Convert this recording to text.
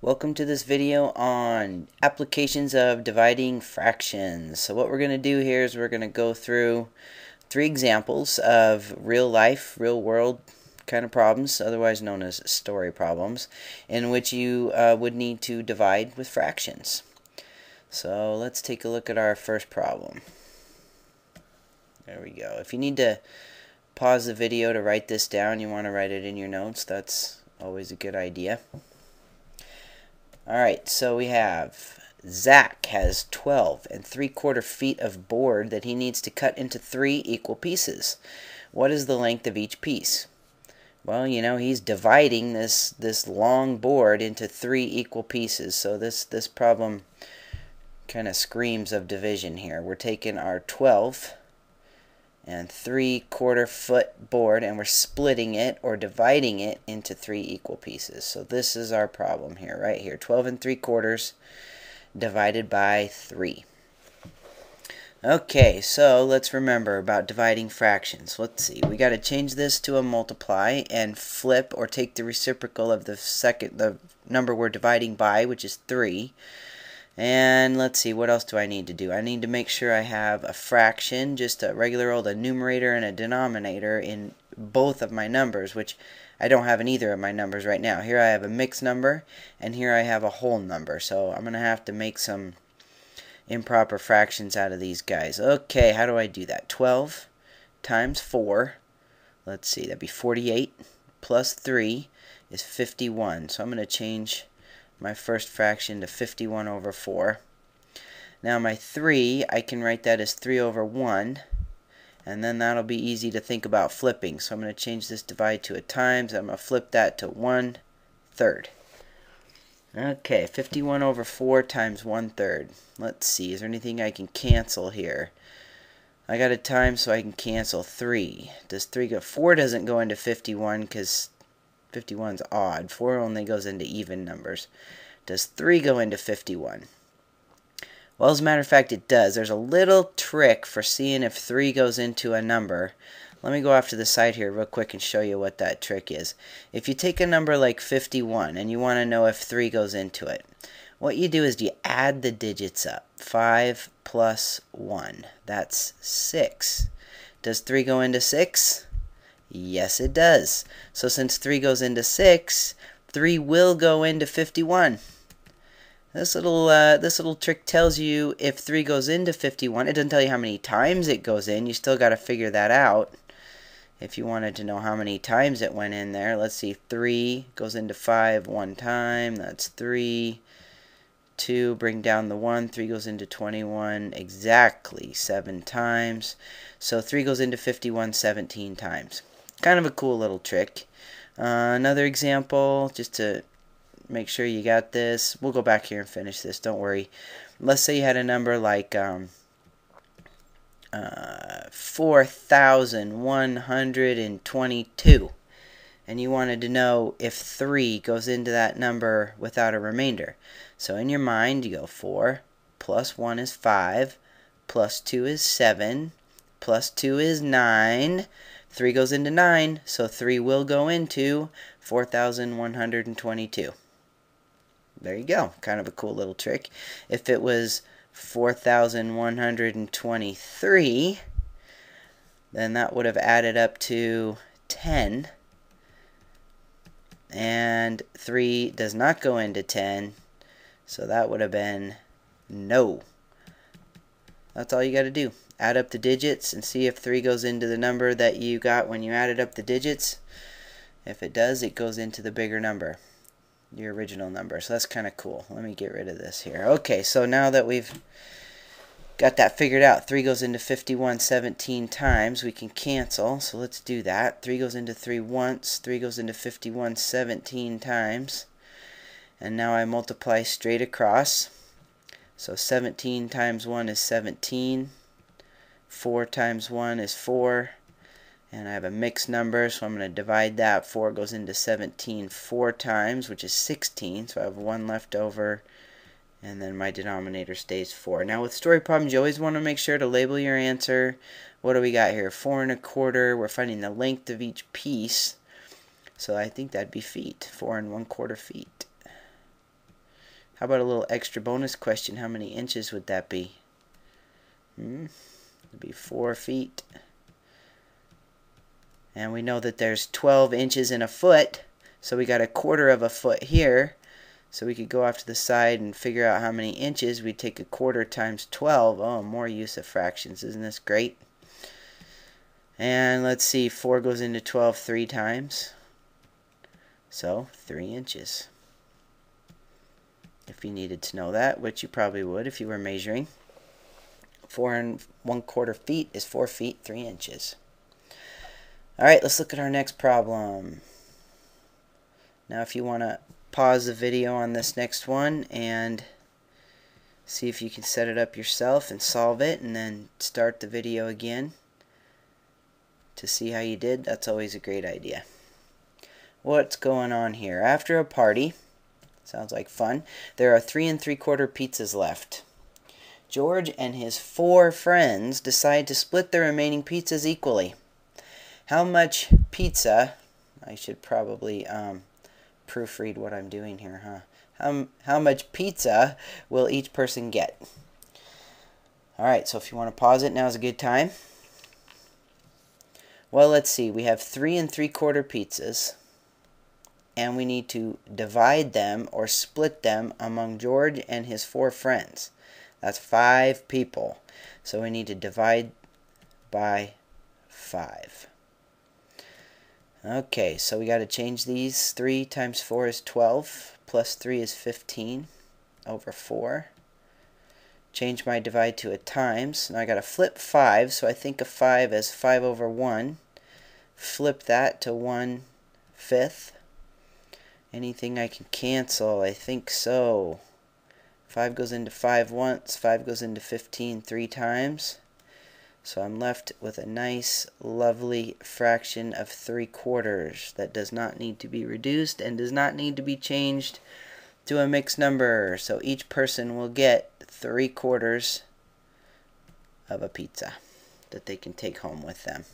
Welcome to this video on applications of dividing fractions. So what we're going to do here is we're going to go through 3 examples of real life, real world kind of problems, otherwise known as story problems, in which you would need to divide with fractions. So let's take a look at our first problem. There we go. If you need to pause the video to write this down, you want to write it in your notes, that's always a good idea. Alright, so we have Zach has 12 3/4 feet of board that he needs to cut into 3 equal pieces. What is the length of each piece? Well, you know, he's dividing this long board into 3 equal pieces. So this problem kind of screams of division here. We're taking our 12 3/4 foot board and we're splitting it or dividing it into 3 equal pieces. So this is our problem here, right here. 12 3/4 divided by 3. Okay, so let's remember about dividing fractions. Let's see. We got to change this to a multiply and flip or take the reciprocal of the number we're dividing by, which is 3. And let's see, what else do I need to do? I need to make sure I have a fraction, just a regular old numerator and a denominator in both of my numbers, which I don't have in either of my numbers right now. Here I have a mixed number, and here I have a whole number. So I'm going to have to make some improper fractions out of these guys. Okay, how do I do that? 12 times 4, let's see, that'd be 48, plus 3 is 51. So I'm going to change my first fraction to 51 over 4. Now my 3, I can write that as 3 over 1, and then that'll be easy to think about flipping. So I'm going to change this divide to a times. I'm going to flip that to 1/3. Okay, 51 over 4 times 1/3. Let's see, is there anything I can cancel here? I got a times, so I can cancel 3. Does 3 go? 4 doesn't go into 51 because 51's odd. 4 only goes into even numbers. Does 3 go into 51? Well, as a matter of fact, it does. There's a little trick for seeing if 3 goes into a number. Let me go off to the side here real quick and show you what that trick is. If you take a number like 51 and you want to know if 3 goes into it, what you do is you add the digits up. 5 plus 1. That's 6. Does 3 go into 6? Yes, it does. So since 3 goes into 6, 3 will go into 51. This little trick tells you if 3 goes into 51. It doesn't tell you how many times it goes in. You still got to figure that out. If you wanted to know how many times it went in there, let's see. 3 goes into 5 one time. That's 3. 2, bring down the 1. 3 goes into 21 exactly 7 times. So 3 goes into 51 17 times. Kind of a cool little trick. Another example, just to make sure you got this. We'll go back here and finish this, don't worry. Let's say you had a number like 4,122, and you wanted to know if 3 goes into that number without a remainder. So in your mind, you go 4 plus 1 is 5, plus 2 is 7, plus 2 is 9. 3 goes into 9, so 3 will go into 4,122. There you go. Kind of a cool little trick. If it was 4,123, then that would have added up to 10. And 3 does not go into 10, so that would have been no. That's all you got to do. Add up the digits and see if 3 goes into the number that you got when you added up the digits. If it does, it goes into the bigger number, your original number. So that's kind of cool. Let me get rid of this here. Okay, so now that we've got that figured out, 3 goes into 51 17 times. We can cancel, so let's do that. 3 goes into 3 once. 3 goes into 51 17 times. And now I multiply straight across. So 17 times 1 is 17. 4 times 1 is 4, and I have a mixed number, so I'm going to divide that. 4 goes into 17 4 times, which is 16, so I have 1 left over, and then my denominator stays 4. Now with story problems, you always want to make sure to label your answer. What do we got here? 4 1/4. We're finding the length of each piece, so I think that'd be feet. 4 1/4 feet. How about a little extra bonus question? How many inches would that be? It'd be 4 feet. And we know that there's 12 inches in a foot, so we got 1/4 of a foot here. So we could go off to the side and figure out how many inches. We'd take 1/4 times 12. Oh, more use of fractions. Isn't this great? And let's see, 4 goes into 12 3 times. So 3 inches. If you needed to know that, which you probably would if you were measuring. 4 1/4 feet is 4 feet 3 inches. Alright, let's look at our next problem. Now if you want to pause the video on this next one and see if you can set it up yourself and solve it, and then start the video again to see how you did, that's always a great idea. What's going on here? After a party, sounds like fun, there are 3 3/4 pizzas left. George and his 4 friends decide to split the remaining pizzas equally. How much pizza, I should probably proofread what I'm doing here, huh? How much pizza will each person get? Alright, so if you want to pause it, now's a good time. Well, let's see. We have 3 3/4 pizzas, and we need to divide them or split them among George and his 4 friends. That's 5 people. So we need to divide by 5. Okay, so we got to change these. 3 times 4 is 12, plus 3 is 15 over 4. Change my divide to a times. Now I got to flip 5, so I think of 5 as 5 over 1. Flip that to 1/5. Anything I can cancel? I think so. 5 goes into 5 once, 5 goes into 15 3 times. So I'm left with a nice, lovely fraction of 3/4 that does not need to be reduced and does not need to be changed to a mixed number. So each person will get 3/4 of a pizza that they can take home with them.